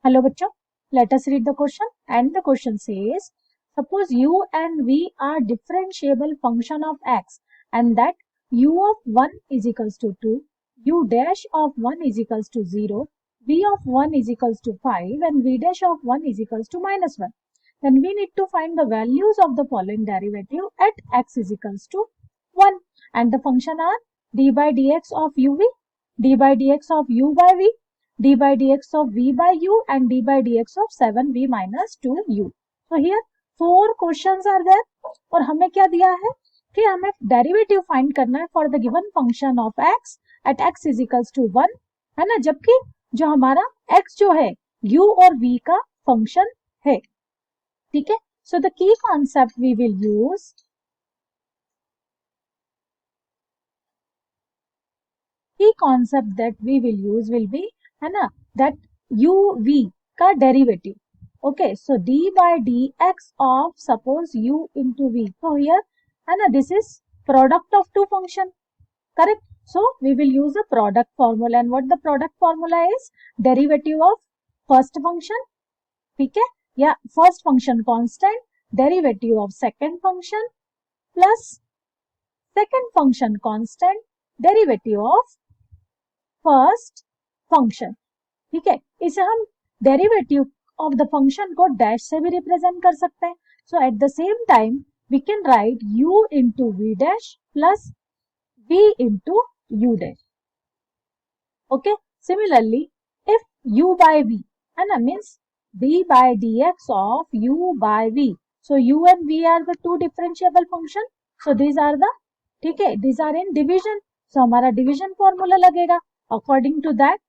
Hello bachcho, let us read the question, and the question says, suppose u and v are differentiable function of x and that u of 1 is equals to 2, u dash of 1 is equals to 0, v of 1 is equals to 5 and v dash of 1 is equals to minus 1. Then we need to find the values of the following derivative at x is equals to 1, and the function are d by dx of uv, d by dx of u by v, d by dx of v by u and d by dx of 7v minus 2u. So here 4 questions are there और हमें क्या दिया है कि हमें derivative find करना है for the given function of x at x is equals to 1, है ना, जबकि जो हमारा x जो है u और v का फंक्शन है. ठीक है, so the key concept we will use, key concept that we will use will be, है ना, दैट u v का derivative. Okay, so d by dx of suppose u into v. So here, है ना, this is product of two function, correct? So we will use a product formula, and what the product formula is? Derivative of first function, ठीक है, या first function constant, derivative of second function plus second function constant, derivative of first function. ठीक है, इसे हम derivative of the function को dash से भी रिप्रेजेंट कर सकते हैं. So at the same time we can write u into v dash plus v into u dash. Okay, similarly if u by v, है ना, means d by dx of u by v. So u and v are the two differentiable function. So these are the, ठीक है, these are in division. So हमारा division formula लगेगा. According to that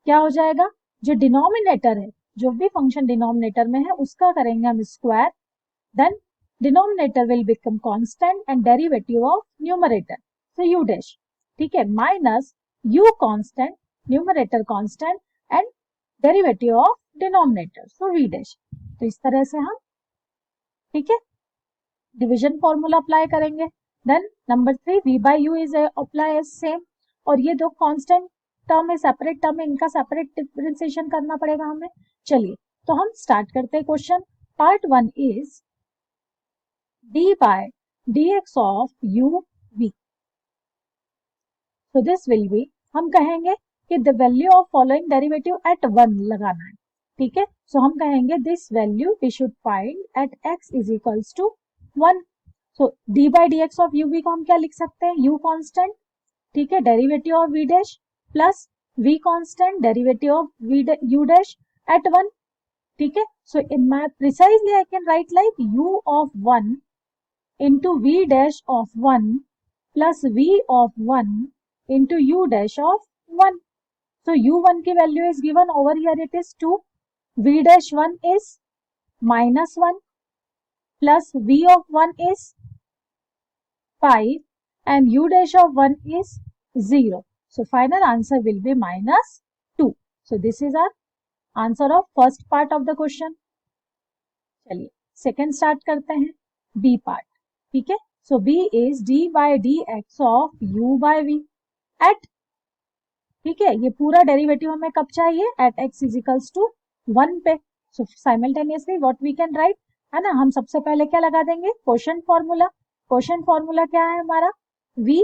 क्या हो जाएगा, जो denominator है, जो भी फंक्शन डिनोमिनेटर में है उसका करेंगे हम square, then denominator will become constant and derivative of numerator, so u dash, ठीक है, minus u constant, numerator constant and derivative of denominator, so v dash. तो इस तरह से हम, ठीक है, डिवीजन फॉर्मूला अप्लाई करेंगे. Then number 3, v by u is apply as same, और ये दो कांस्टेंट टर्म है, सेपरेट टर्म है, इनका सेपरेट डिफरेंशिएशन करना पड़ेगा हमें. चलिए, तो हम स्टार्ट करते हैं question. Part 1 is d by dx of u v. So this will be, हम कहेंगे कि the value of following derivative at 1 लगाना है. ठीक है, सो हम कहेंगे this value we should find at x is equals to 1. So d by dx of u v को हम क्या लिख सकते हैं, u कांस्टेंट, ठीक है, derivative of v dash plus v constant, derivative of u dash at 1. ठीक है, so in my precisely I can write like u of 1 into v dash of 1 plus v of 1 into u dash of 1. So u1 की value is given over here, it is 2, v dash 1 is minus 1 plus v of 1 is 5 and u dash of 1 is 0. So final answer will be minus 2. So this is our answer of first part of the question. चलिए second start करते हैं, b part. ठीक है, so b is d by dx of u by v at, ठीक है, ये पूरा derivative हमें कब चाहिए, at x is equals to 1 पे. So simultaneously what we can write, है ना, हम सबसे पहले क्या लगा देंगे, क्वोशंट फॉर्मूला. क्वोशंट फॉर्मूला क्या है हमारा, v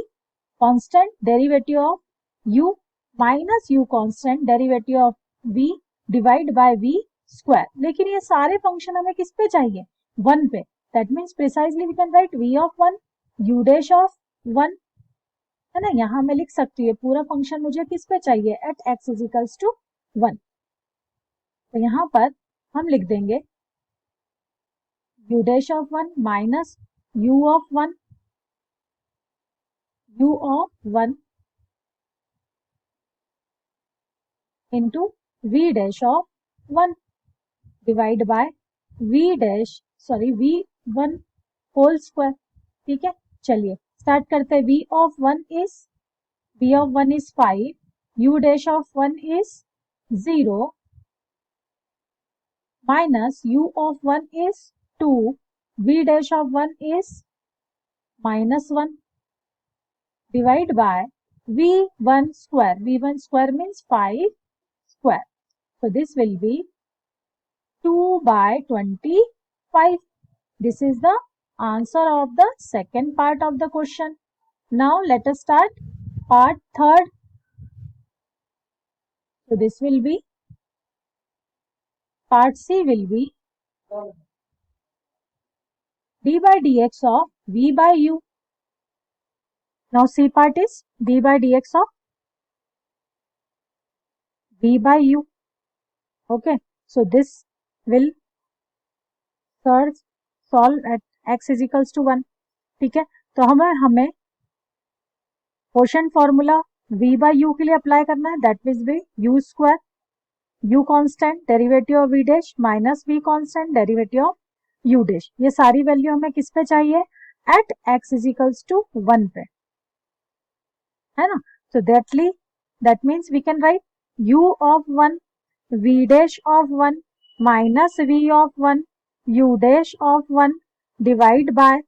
constant, derivative of u minus u constant, derivative of v divide by v square. लेकिन ये सारे फंक्शन हमें किस पे चाहिए, 1 पे. That means precisely we can write v of 1, u dash of 1, है ना, यहां मैं लिख सकती हूँ पूरा फंक्शन मुझे किस पे चाहिए, at x is equals to 1. तो यहां पर हम लिख देंगे u dash of 1 minus u of 1, u of 1 into v dash of 1 divide by v dash, sorry v1 whole square. ठीक है, चलिए स्टार्ट करते हैं. v of 1 is 5, u dash of 1 is 0 minus u of 1 is 2, v dash of 1 is minus 1 divide by v1 square. v1 square means 5 square. So this will be 2/25. This is the answer of the second part of the question. Now let us start part third. So this will be part C will be d by dx of v by u. Now C part is d by dx of v by u. Okay, so this will solve at x is equals to 1. ठीक है, तो हमें question formula v by u के लिए apply करना है, that will be u square, u constant, derivative of v dash minus v constant, derivative of u dash. ये सारी वैल्यू हमें किस पे चाहिए? At x is equals to 1 पे, है ना. So that means we can write u of 1, v dash of 1 minus v of 1, u dash of 1 divide bye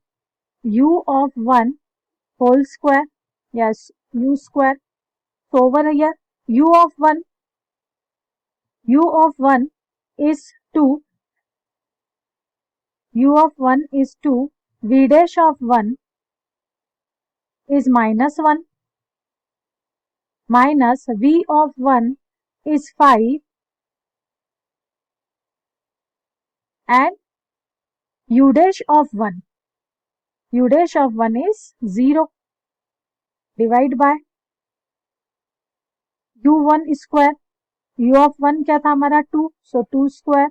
u of 1 whole square, yes u square. So over here u of 1 is 2, u of 1 is 2, v dash of 1 is minus 1, minus v of 1 is 5 and u dash of 1 is 0, divide by u1 square, u of 1 क्या था हमारा 2, so 2 square,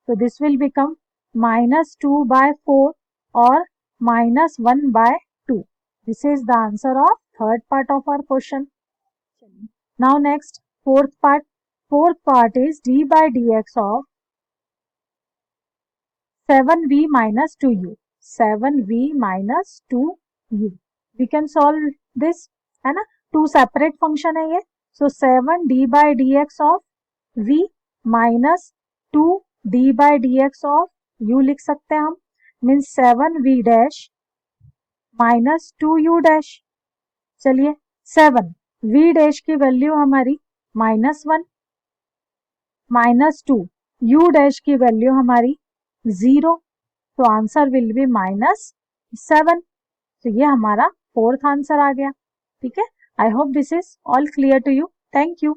so this will become minus 2 by 4 or minus 1 by 2. This is the answer of third part of our question. Now next fourth part is d by dx of 7v minus 2u, 7v minus 2u. We can solve this, है ना, to separate function है ये. सो 7 d by dx of v minus 2 d by dx of u लिख सकते हैं हम, means 7v dash minus 2u dash. चलिए 7v dash की वैल्यू हमारी -1, माइनस 2u डैश की वैल्यू हमारी 0, तो आंसर विल बी -7. तो ये हमारा फोर्थ आंसर आ गया. ठीक है, I hope this is all clear to you. Thank you.